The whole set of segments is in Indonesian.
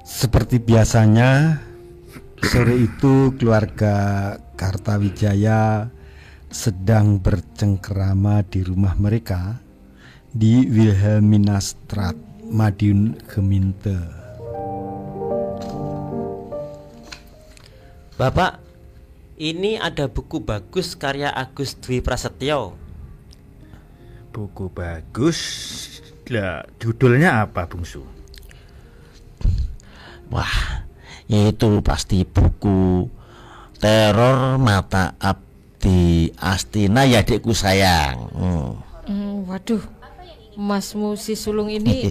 Seperti biasanya, sore itu keluarga Kartawijaya sedang bercengkerama di rumah mereka di Wilhelminastraat, Madiun Gemeente. Bapak, ini ada buku bagus karya Agus Dwi Prasetyo. Buku bagus? Lah, judulnya apa, Bungsu? Wah, itu pasti buku Teror Mata Abdi Astina ya, adikku sayang. Waduh, Masmu si sulung ini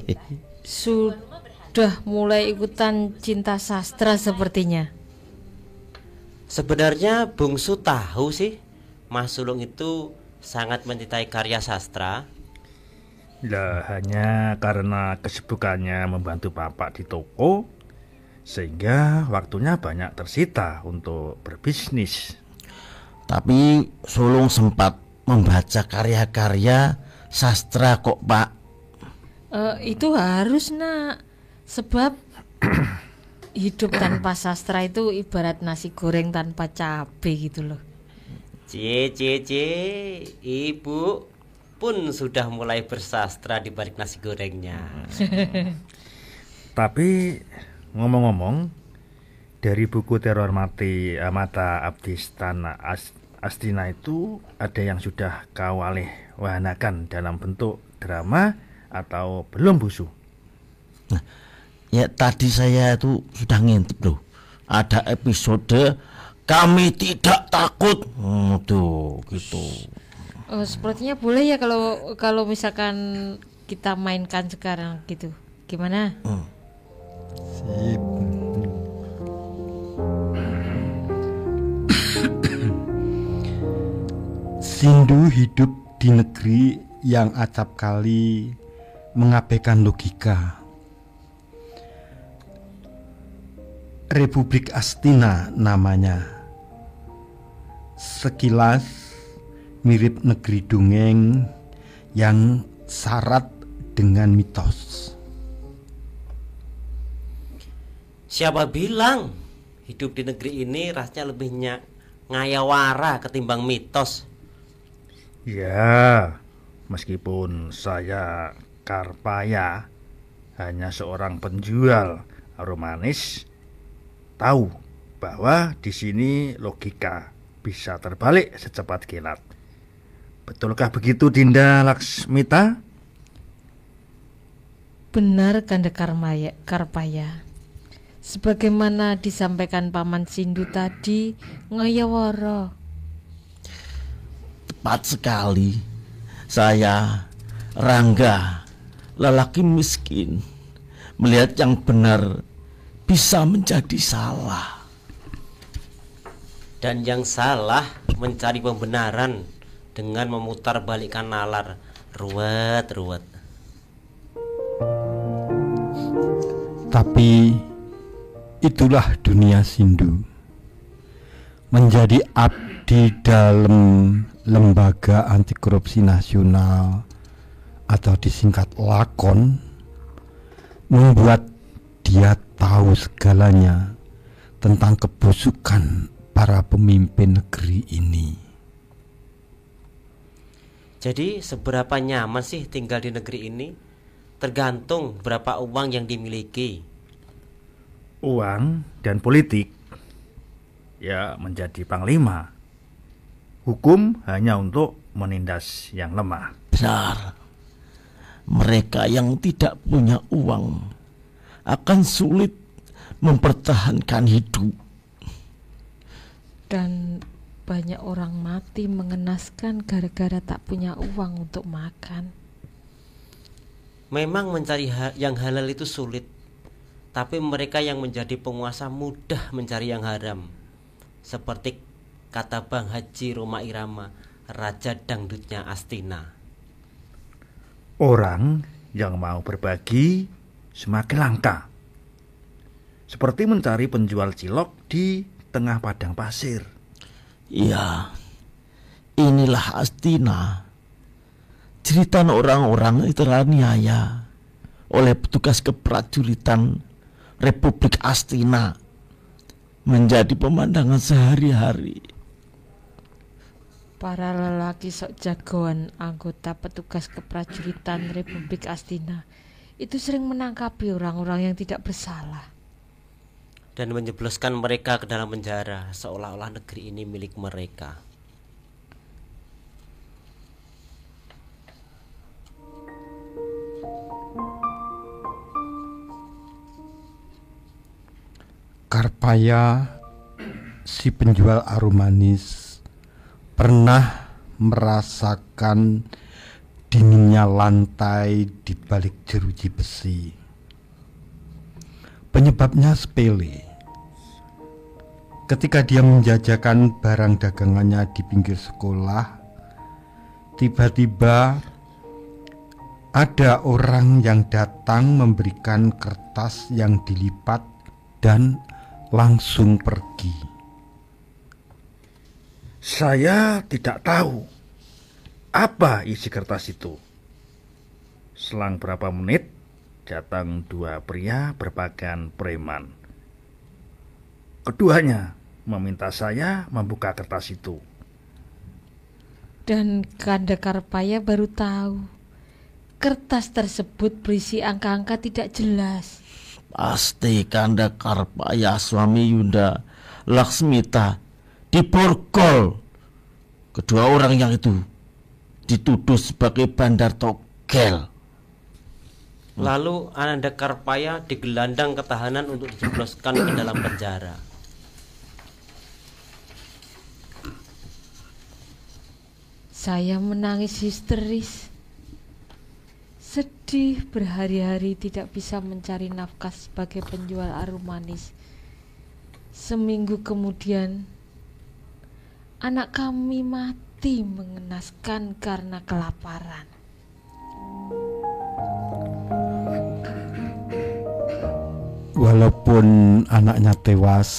sudah mulai ikutan cinta sastra sepertinya. Sebenarnya Bungsu tahu sih, Mas Sulung itu sangat mencintai karya sastra. Lah, hanya karena kesibukannya membantu bapak di toko, sehingga waktunya banyak tersita untuk berbisnis. Tapi Sulung sempat membaca karya-karya sastra kok, Pak. Itu harus, Nak. Sebab hidup tanpa sastra itu ibarat nasi goreng tanpa cabai gitu loh. Ibu pun sudah mulai bersastra di balik nasi gorengnya. Tapi ngomong-ngomong, dari buku Teror Mata Abdi Astina itu ada yang sudah kau alih wahanakan dalam bentuk drama atau belum, Busu? Nah, ya tadi saya itu sudah ngintip loh. Ada episode Kami Tidak Takut. Tuh gitu. Sepertinya boleh ya kalau misalkan kita mainkan sekarang gitu. Gimana? Sip. Sindu hidup di negeri yang acap kali mengabaikan logika. Republik Astina namanya. Sekilas mirip negeri dongeng yang syarat dengan mitos. Siapa bilang hidup di negeri ini rasanya lebih ngayawara ketimbang mitos? Ya, meskipun saya Karpaya, hanya seorang penjual aromanis, tahu bahwa di sini logika bisa terbalik secepat kilat. Betulkah begitu, Dinda Laksmita? Benar, Kanda Karpaya. Sebagaimana disampaikan Paman Sindu tadi, ngayawara. Tepat sekali. Saya Rangga, lelaki miskin, melihat yang benar bisa menjadi salah. Dan yang salah mencari pembenaran dengan memutar balikkan nalar. Ruwet. Tapi itulah dunia Sindu. Menjadi abdi dalam lembaga anti korupsi nasional atau disingkat LAKON membuat dia tahu segalanya tentang kebusukan para pemimpin negeri ini. Jadi seberapa nyaman sih tinggal di negeri ini? Tergantung berapa uang yang dimiliki. Uang dan politik ya menjadi panglima. Hukum hanya untuk menindas yang lemah. Benar. Mereka yang tidak punya uang akan sulit mempertahankan hidup. Dan banyak orang mati mengenaskan gara-gara tak punya uang untuk makan. Memang mencari yang halal itu sulit, tapi mereka yang menjadi penguasa mudah mencari yang haram. Seperti kata Bang Haji Roma Irama, Raja Dangdutnya Astina. Orang yang mau berbagi semakin langka. Seperti mencari penjual cilok di tengah padang pasir. Ya, inilah Astina. Cerita orang-orang itu teraniaya oleh petugas keprajuritan Republik Astina menjadi pemandangan sehari-hari. Para lelaki sok jagoan anggota petugas keprajuritan Republik Astina itu sering menangkapi orang-orang yang tidak bersalah dan menjebloskan mereka ke dalam penjara seolah-olah negeri ini milik mereka. Karpaya, si penjual arum manis, pernah merasakan dinginnya lantai di balik jeruji besi. Penyebabnya sepele. Ketika dia menjajakan barang dagangannya di pinggir sekolah, tiba-tiba ada orang yang datang memberikan kertas yang dilipat dan langsung pergi. Saya tidak tahu apa isi kertas itu. Selang berapa menit, datang dua pria berpakaian preman. Keduanya meminta saya membuka kertas itu. dan Kanda Karpaya baru tahu kertas tersebut berisi angka-angka tidak jelas. Pasti Kanda Karpaya suami Yunda Laksmita diborgol. Kedua orang yang itu dituduh sebagai bandar togel. Lalu Ananda Karpaya digelandang ke tahanan untuk dijebloskan ke dalam penjara. Saya menangis histeris. Sedih berhari-hari tidak bisa mencari nafkah sebagai penjual arum manis. Seminggu kemudian, anak kami mati mengenaskan karena kelaparan. Walaupun anaknya tewas,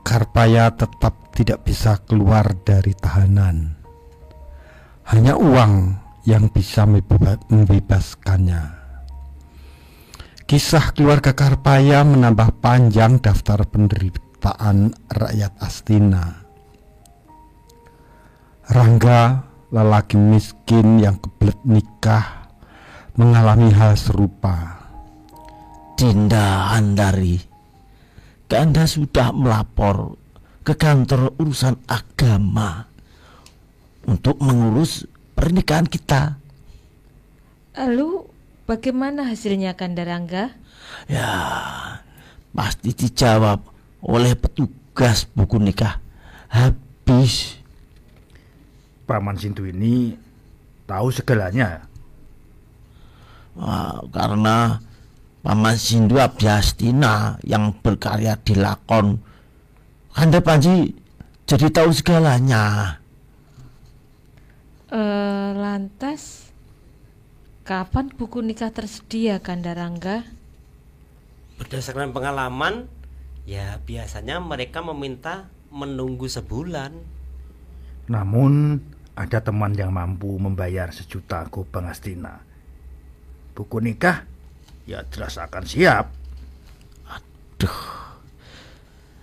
Karpaya tetap tidak bisa keluar dari tahanan. Hanya uang yang bisa membebaskannya. Kisah keluarga Karpaya menambah panjang daftar penderitaan rakyat Astina. Rangga, lelaki miskin yang kebelet nikah, mengalami hal serupa. Dinda Handari, Kanda sudah melapor ke kantor urusan agama untuk mengurus pernikahan kita. Lalu bagaimana hasilnya Kanda Rangga? Ya, pasti dijawab oleh petugas buku nikah. Habis. Paman Sintu ini tahu segalanya. Karena Paman Sindu Abdi Astina yang berkarya di lakon, Kanda Panji jadi tahu segalanya. Lantas kapan buku nikah tersedia Kanda Rangga? Berdasarkan pengalaman, ya biasanya mereka meminta menunggu sebulan. Namun ada teman yang mampu membayar 1 juta gobang Astina. Buku nikah ya jelas akan siap. Aduh,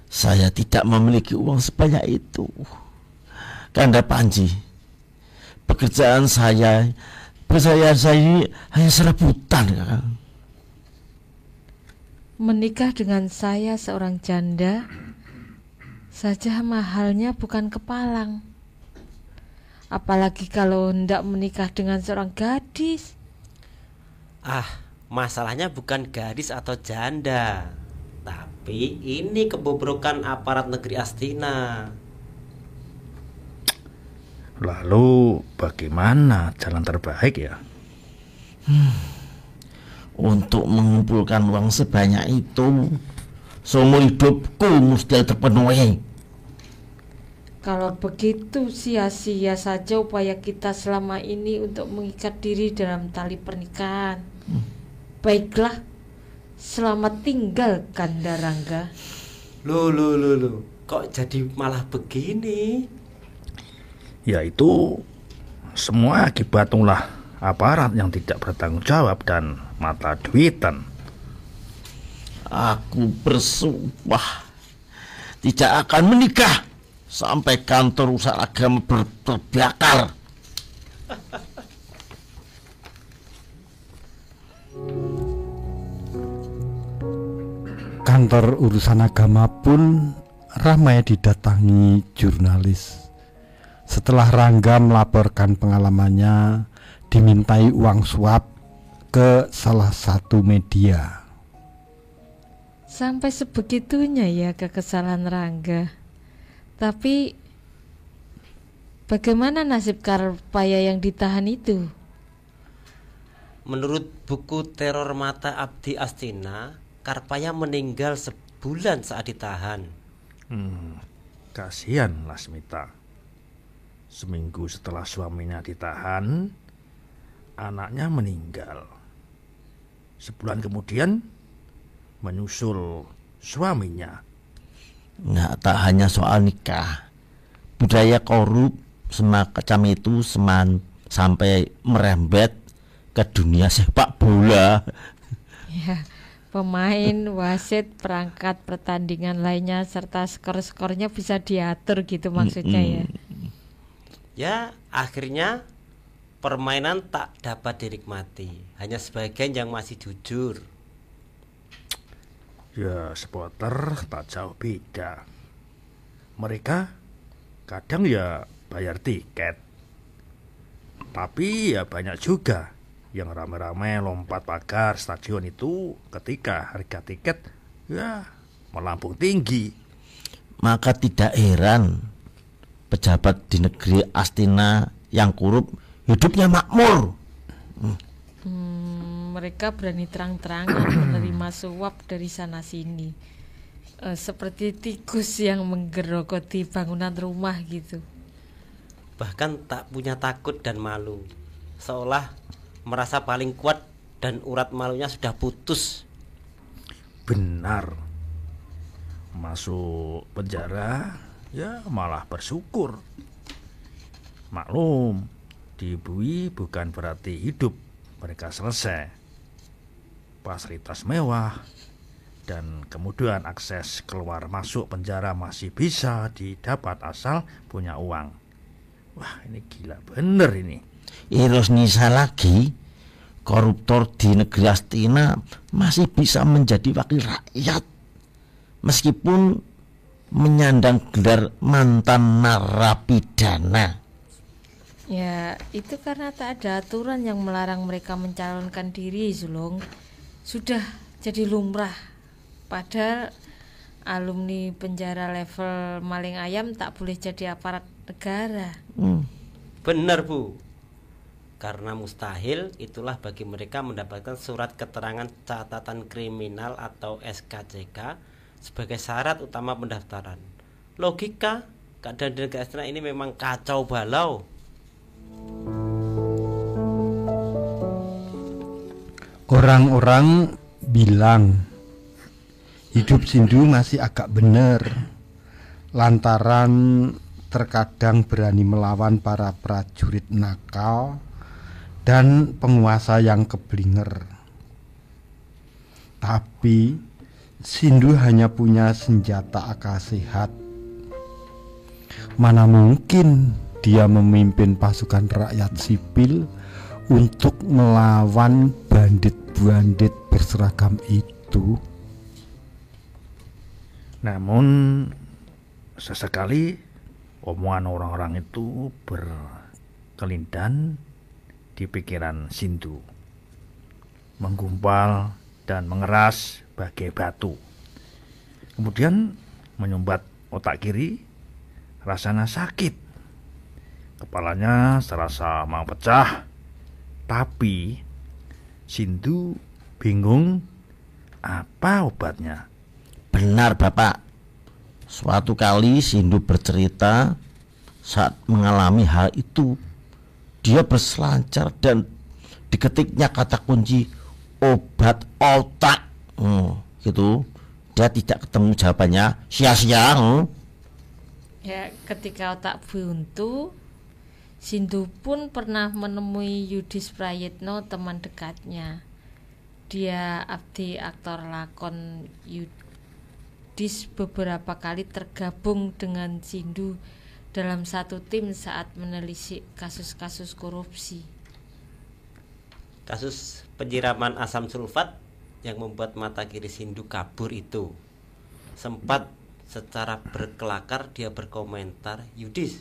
saya tidak memiliki uang sebanyak itu. Kanda Panji, pekerjaan saya ini hanya serabutan, Kang. Menikah dengan saya seorang janda saja mahalnya bukan kepalang. Apalagi kalau hendak menikah dengan seorang gadis. Masalahnya bukan gadis atau janda, tapi ini kebobrokan aparat negeri Astina. Lalu bagaimana jalan terbaik ya? Untuk mengumpulkan uang sebanyak itu, seumur hidupku mesti terpenuhi. Kalau begitu sia-sia saja upaya kita selama ini untuk mengikat diri dalam tali pernikahan. Baiklah, selamat tinggal Kanda Rangga. Loh, kok jadi malah begini? Yaitu semua akibat ulah aparat yang tidak bertanggung jawab dan mata duitan. Aku bersumpah tidak akan menikah sampai kantor usaha agama terbakar. Kantor urusan agama pun ramai didatangi jurnalis. Setelah Rangga melaporkan pengalamannya, dimintai uang suap ke salah satu media. Sampai sebegitunya ya kekesalan Rangga. Tapi bagaimana nasib Karpaya yang ditahan itu? Menurut buku Teror Mata Abdi Astina, Karpaya meninggal sebulan saat ditahan. Kasihan Lasmita. Seminggu setelah suaminya ditahan, anaknya meninggal. Sebulan kemudian menyusul suaminya. Nggak tak hanya soal nikah, budaya korup semacam itu sampai merembet ke dunia sepak bola. Ya, pemain, wasit, perangkat pertandingan lainnya serta skor-skornya bisa diatur gitu maksudnya ya. Ya, akhirnya permainan tak dapat dinikmati. Hanya sebagian yang masih jujur. Ya, supporter tak jauh beda. Mereka kadang ya bayar tiket. Tapi ya banyak juga yang ramai-ramai lompat pagar stadion itu ketika harga tiket ya melambung tinggi. Maka tidak heran pejabat di negeri Astina yang korup hidupnya makmur. Mereka berani terang-terangan menerima suap dari sana sini, seperti tikus yang menggerogoti bangunan rumah gitu. Bahkan tak punya takut dan malu, seolah merasa paling kuat dan urat malunya sudah putus. Benar. Masuk penjara ya malah bersyukur. Maklum, dibui bukan berarti hidup mereka selesai. Fasilitas mewah dan kemudian akses keluar masuk penjara masih bisa didapat asal punya uang. Wah, ini gila bener ini. Iros Nisa lagi, koruptor di negeri Astina masih bisa menjadi wakil rakyat meskipun menyandang gelar mantan narapidana. Ya, itu karena tak ada aturan yang melarang mereka mencalonkan diri, Zulung. Sudah jadi lumrah. Padahal alumni penjara level maling ayam tak boleh jadi aparat negara. Benar, Bu. Karena mustahil itulah bagi mereka mendapatkan surat keterangan catatan kriminal atau SKCK sebagai syarat utama pendaftaran. Logika keadaan di negara Astina ini memang kacau balau. Orang-orang bilang hidup Sindu masih agak benar, lantaran terkadang berani melawan para prajurit nakal dan penguasa yang keblinger. Tapi Sindu hanya punya senjata akal sehat. Mana mungkin dia memimpin pasukan rakyat sipil untuk melawan bandit-bandit berseragam itu. Namun sesekali omongan orang-orang itu berkelindan di pikiran Sindu, menggumpal dan mengeras bagai batu. Kemudian menyumbat otak kiri, rasanya sakit. Kepalanya serasa mau pecah. Tapi Sindu bingung apa obatnya. Benar Bapak. Suatu kali Sindu bercerita saat mengalami hal itu, dia berselancar dan diketiknya kata kunci obat otak. Gitu. Dia tidak ketemu jawabannya, sia-sia. Ya, ketika otak buntu, Sindu pun pernah menemui Yudis Prayitno, teman dekatnya. Dia abdi aktor lakon Yudis beberapa kali tergabung dengan Sindu dalam satu tim saat menelisik kasus-kasus korupsi. Kasus penyiraman asam sulfat yang membuat mata kiri Sindu kabur itu. Sempat secara berkelakar dia berkomentar, "Yudis,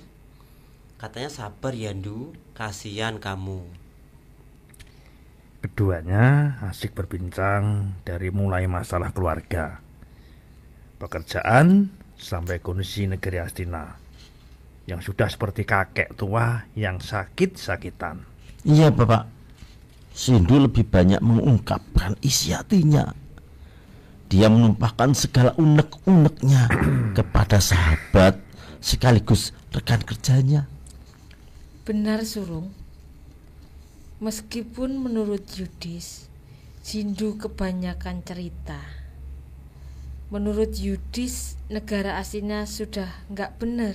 katanya sabar ya Ndu, kasihan kamu." Keduanya asik berbincang dari mulai masalah keluarga, pekerjaan, sampai kondisi negeri Astina yang sudah seperti kakek tua yang sakit-sakitan. Iya Bapak, Sindu lebih banyak mengungkapkan isi hatinya. Dia menumpahkan segala unek-uneknya kepada sahabat sekaligus rekan kerjanya. Benar Surung. Meskipun menurut Yudis, Sindu kebanyakan cerita. Menurut Yudis, negara Astina sudah nggak benar.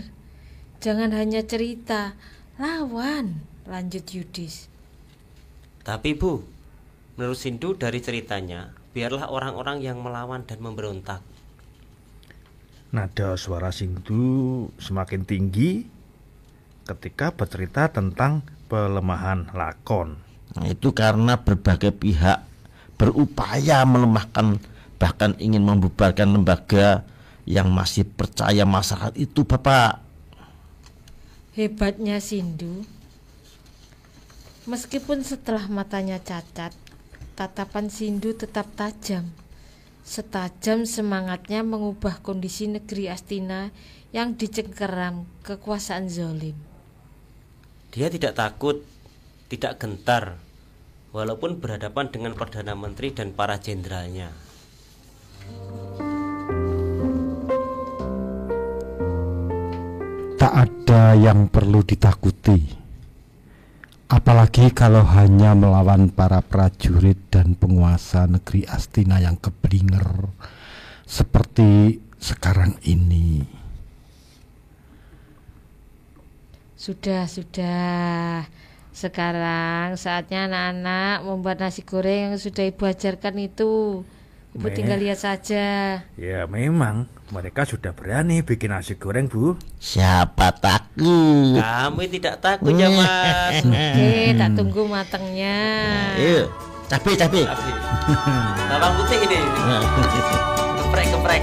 Jangan hanya cerita, lawan, lanjut Yudis. Tapi Bu, menurut Sindu dari ceritanya, biarlah orang-orang yang melawan dan memberontak. Nada suara Sindu semakin tinggi ketika bercerita tentang pelemahan lakon. Nah, itu karena berbagai pihak berupaya melemahkan, bahkan ingin membubarkan lembaga yang masih percaya masyarakat itu Bapak. Hebatnya Sindu, meskipun setelah matanya cacat, tatapan Sindu tetap tajam. Setajam semangatnya mengubah kondisi negeri Astina yang dicengkeram kekuasaan zalim. Dia tidak takut, tidak gentar, walaupun berhadapan dengan Perdana Menteri dan para jenderalnya. Tak ada yang perlu ditakuti, apalagi kalau hanya melawan para prajurit dan penguasa negeri Astina yang keblinger seperti sekarang ini. Sudah. Sekarang saatnya anak-anak membuat nasi goreng yang sudah Ibu ajarkan itu. Ibu tinggal lihat saja. Ya memang, mereka sudah berani bikin nasi goreng Bu. Siapa takut? Kami tidak takut ya Mas. Oke, tak tunggu matangnya. Ayo, cabai. Bawang putih ini. Geprek.